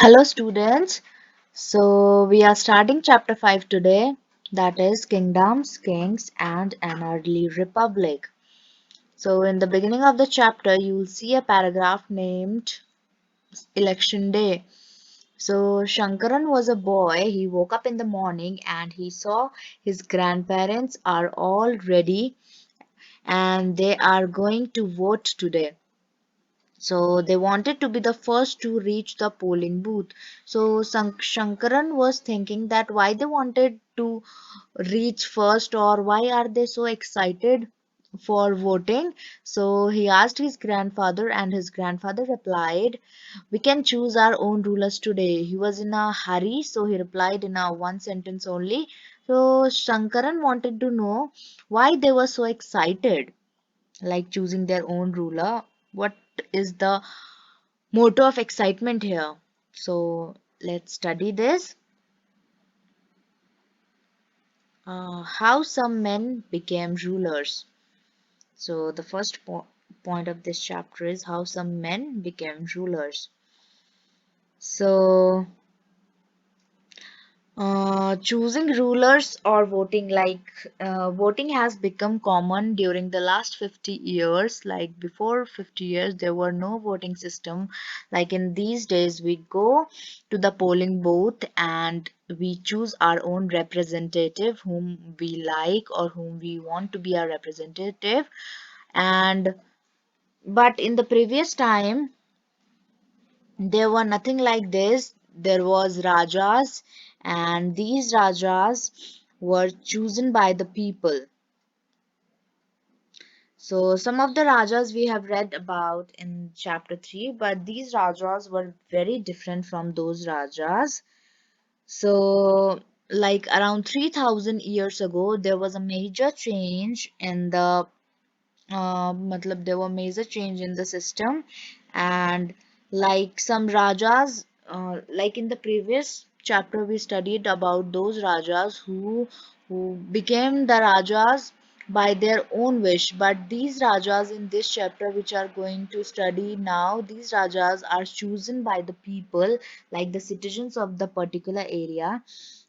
Hello students. So we are starting chapter 5 today, that is Kingdoms, Kings and an Early Republic. So in the beginning of the chapter you will see a paragraph named Election Day. So Shankaran was a boy. He woke up in the morning and he saw his grandparents are all ready and they are going to vote today. So they wanted to be the first to reach the polling booth. So Shankaran was thinking that why they wanted to reach first, or why are they so excited for voting. So he asked his grandfather and his grandfather replied, we can choose our own rulers today. He was in a hurry, so he replied in a one sentence only. So Shankaran wanted to know why they were so excited, like choosing their own ruler. What is the motto of excitement here? So let's study this. How some men became rulers. So the first point of this chapter is how some men became rulers. So choosing rulers or voting, voting has become common during the last 50 years. Like before 50 years, there were no voting system. Like in these days, we go to the polling booth and we choose our own representative whom we like or whom we want to be our representative. And but in the previous time, there were nothing like this. There was rajas, and these rajas were chosen by the people. So some of the rajas we have read about in chapter 3, but these rajas were very different from those rajas. So like around 3000 years ago, there was a major change in the there were major change in the system, and like some rajas, like in the previous chapter we studied about those rajas who became the rajas by their own wish, but these rajas in this chapter which are going to study now, these rajas are chosen by the people, like the citizens of the particular area.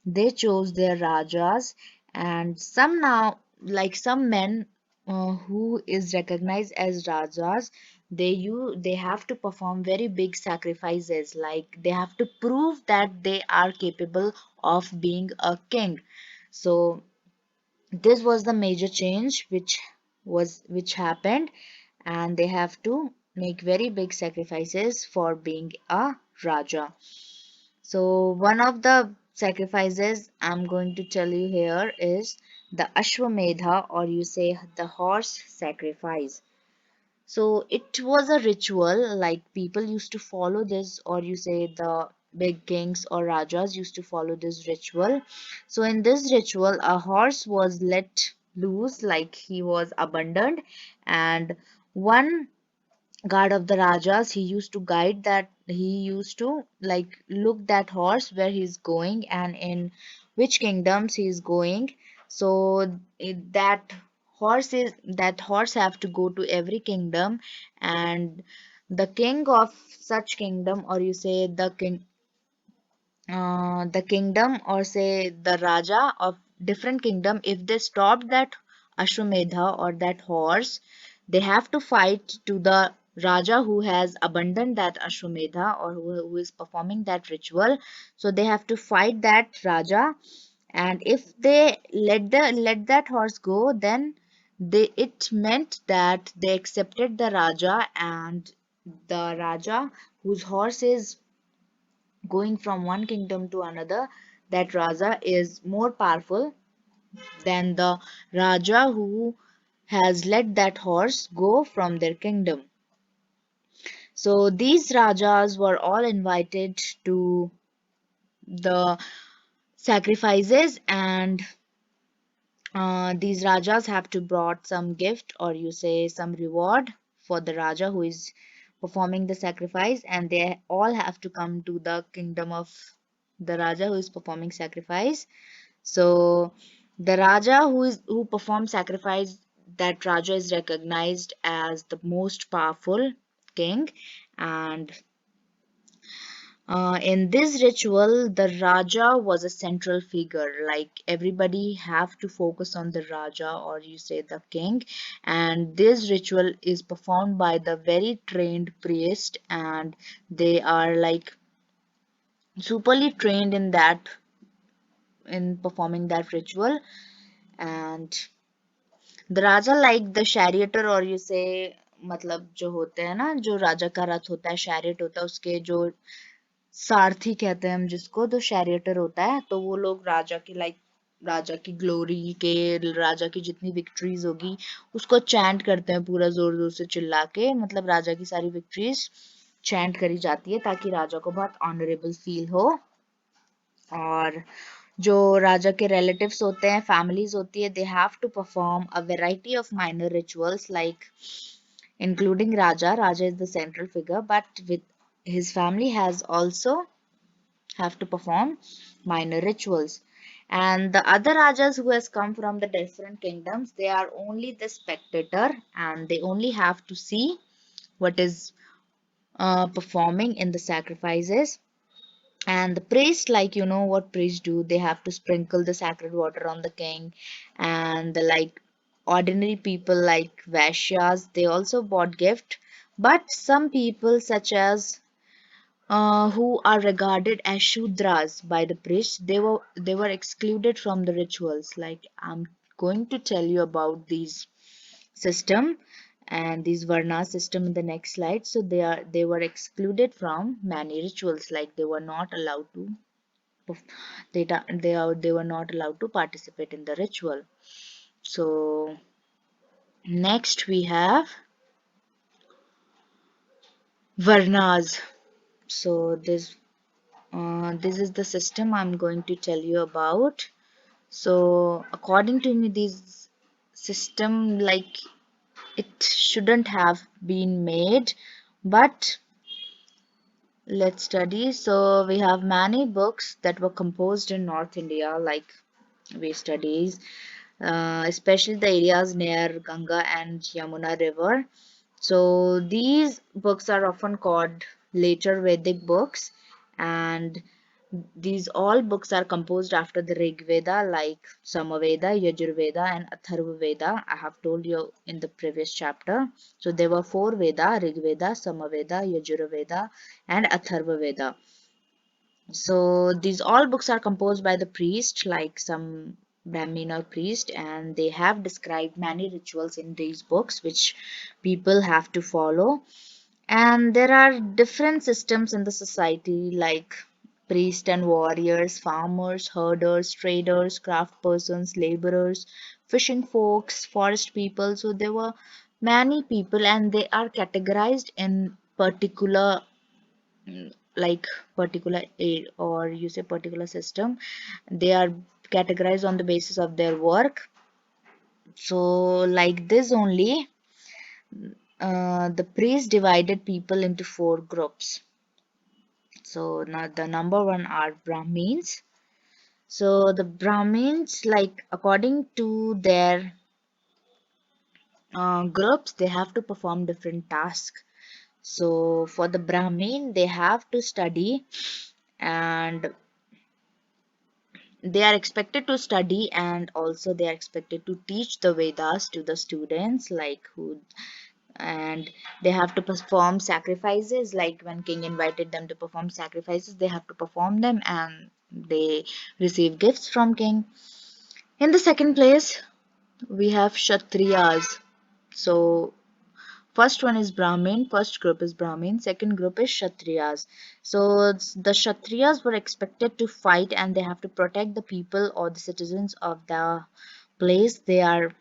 They chose their rajas, and some now, like some men who is recognized as rajas, they have to perform very big sacrifices, like they have to prove that they are capable of being a king. So this was the major change which happened, and they have to make very big sacrifices for being a raja. So one of the sacrifices I'm going to tell you here is the Ashwamedha, or you say the horse sacrifice. So it was a ritual, like people used to follow this, or you say the big kings or rajas used to follow this ritual. So in this ritual, a horse was let loose, like he was abandoned, and one guard of the rajas, he used to guide that, he used to like look that horse where he's going and in which kingdoms he's going. So that horse have to go to every kingdom, and the king of such kingdom, or you say the kingdom, or say the raja of different kingdom, if they stop that Ashwamedha or that horse, they have to fight to the raja who has abandoned that Ashwamedha, or who is performing that ritual. So they have to fight that raja, and if they let that horse go, then it meant that they accepted the raja, and the raja whose horse is going from one kingdom to another, that Raja is more powerful than the Raja who has let that horse go from their kingdom. So these Rajas were all invited to the sacrifices, and these Rajas have to brought some gift, or you say some reward, for the Raja who is performing the sacrifice, and they all have to come to the kingdom of the Raja who is performing sacrifice. So the Raja who performs sacrifice, that Raja is recognized as the most powerful king, and In this ritual, the Raja was a central figure. Like everybody have to focus on the Raja, or you say the king. And this ritual is performed by the very trained priest, and they are like superly trained in that, in performing that ritual. And the Raja, like the charioteer, or you say मतलब जो होते हैं ना, जो राजा का रथ होता है, chariot होता है, उसके जो सारथी कहते हैं हम जिसको, तो शैरियटर होता है, तो वो लोग राजा की लाइक राजा की ग्लोरी के, राजा की जितनी विक्ट्रीज होगी उसको चैंट करते हैं पूरा जोर जोर से चिल्ला के, मतलब राजा की सारी विक्ट्रीज चैंट करी जाती है ताकि राजा को बहुत ऑनरेबल फील हो। और जो राजा के रिलेटिव्स होते हैं, फैमिलीज होती है, they have to perform a variety of minor rituals like including Raja. Raja is the central figure, but with his family has also have to perform minor rituals. And the other rajas who has come from the different kingdoms, they are only the spectator, and they only have to see what is performing in the sacrifices. And the priest, like you know what priests do, they have to sprinkle the sacred water on the king. And the like ordinary people like Vaishyas, they also bought gift. But some people such as who are regarded as Shudras by the priest, they were excluded from the rituals. Like I'm going to tell you about these system and these Varna system in the next slide. So they were excluded from many rituals. Like they were not allowed to they were not allowed to participate in the ritual. So next we have Varnas. So this is the system I'm going to tell you about. So according to me, this system like it shouldn't have been made, but let's study. So we have many books that were composed in North India, like we studies, especially the areas near Ganga and Yamuna River. So these books are often called later Vedic books, and these all books are composed after the Rig Veda, like Samaveda, Yajurveda, and Atharva Veda. I have told you in the previous chapter. So there were four Veda: Rig Veda, Samaveda, Yajurveda, and Atharva Veda. So these all books are composed by the priest, like some Brahmin or priest, and they have described many rituals in these books which people have to follow. And there are different systems in the society like priests and warriors, farmers, herders, traders, craft persons, laborers, fishing folks, forest people. So there were many people and they are categorized in particular like particular aid or you say particular system. They are categorized on the basis of their work. So like this only, the priest divided people into four groups. So now the number one are Brahmins. So the Brahmins, like according to their groups, they have to perform different tasks. So for the Brahmin, they have to study, and they are expected to study, and also they are expected to teach the Vedas to the students, like who, and they have to perform sacrifices. Like when king invited them to perform sacrifices, they have to perform them, and they receive gifts from king. In the second place, we have Kshatriyas. So first one is Brahmin, first group is Brahmin, second group is Kshatriyas. So the Kshatriyas were expected to fight and they have to protect the people or the citizens of the place they are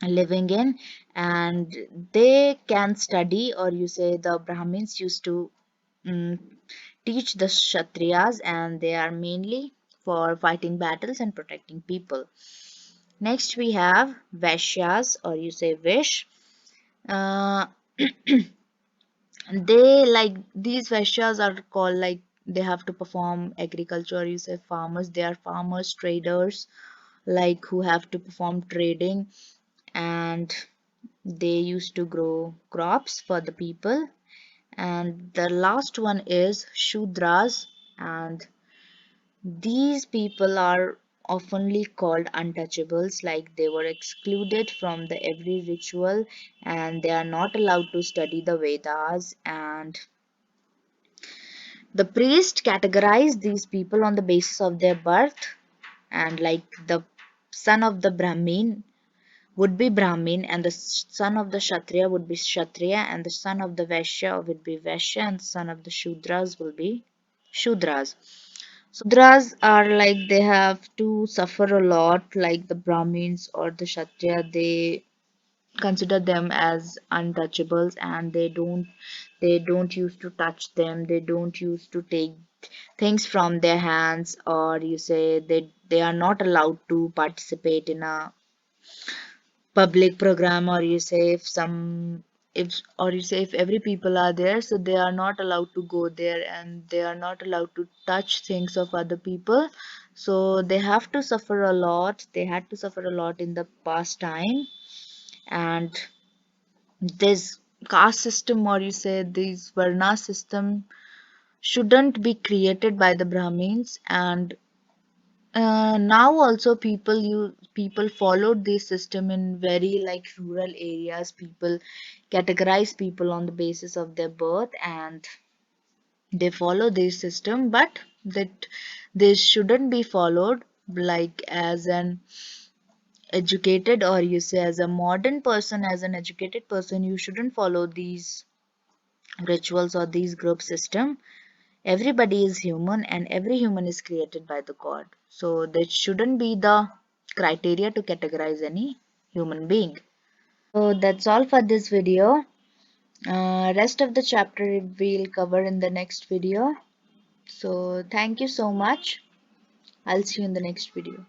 living in, and they can study, or you say the Brahmins used to mm, teach the Kshatriyas, and they are mainly for fighting battles and protecting people. Next we have Vaishyas, or you say Vish. Uh, they like these Vaishyas are called like they have to perform agriculture, you say farmers, they are farmers, traders, like who have to perform trading, and they used to grow crops for the people. And the last one is Shudras, and these people are oftenly called untouchables, like they were excluded from the every ritual and they are not allowed to study the Vedas. And the priest categorized these people on the basis of their birth, and like the son of the Brahmin would be Brahmin, and the son of the Kshatriya would be Kshatriya, and the son of the Vaishya would be Vaishya, and the son of the Shudras will be Shudras. Sudras are like they have to suffer a lot, like the Brahmins or the Kshatriya, they consider them as untouchables and they don't used to touch them, they don't used to take things from their hands, or you say they are not allowed to participate in a public program, or you say if every people are there, so they are not allowed to go there and they are not allowed to touch things of other people. So they have to suffer a lot, they had to suffer a lot in the past time. And this caste system, or you say this varna system, shouldn't be created by the Brahmins. And now also people followed this system in very like rural areas. People categorize people on the basis of their birth and they follow this system, but that this shouldn't be followed. Like as an educated, or you say as a modern person, as an educated person, you shouldn't follow these rituals or these group system. Everybody is human and every human is created by the God. So that shouldn't be the criteria to categorize any human being. So that's all for this video. Rest of the chapter we'll cover in the next video. So thank you so much. I'll see you in the next video.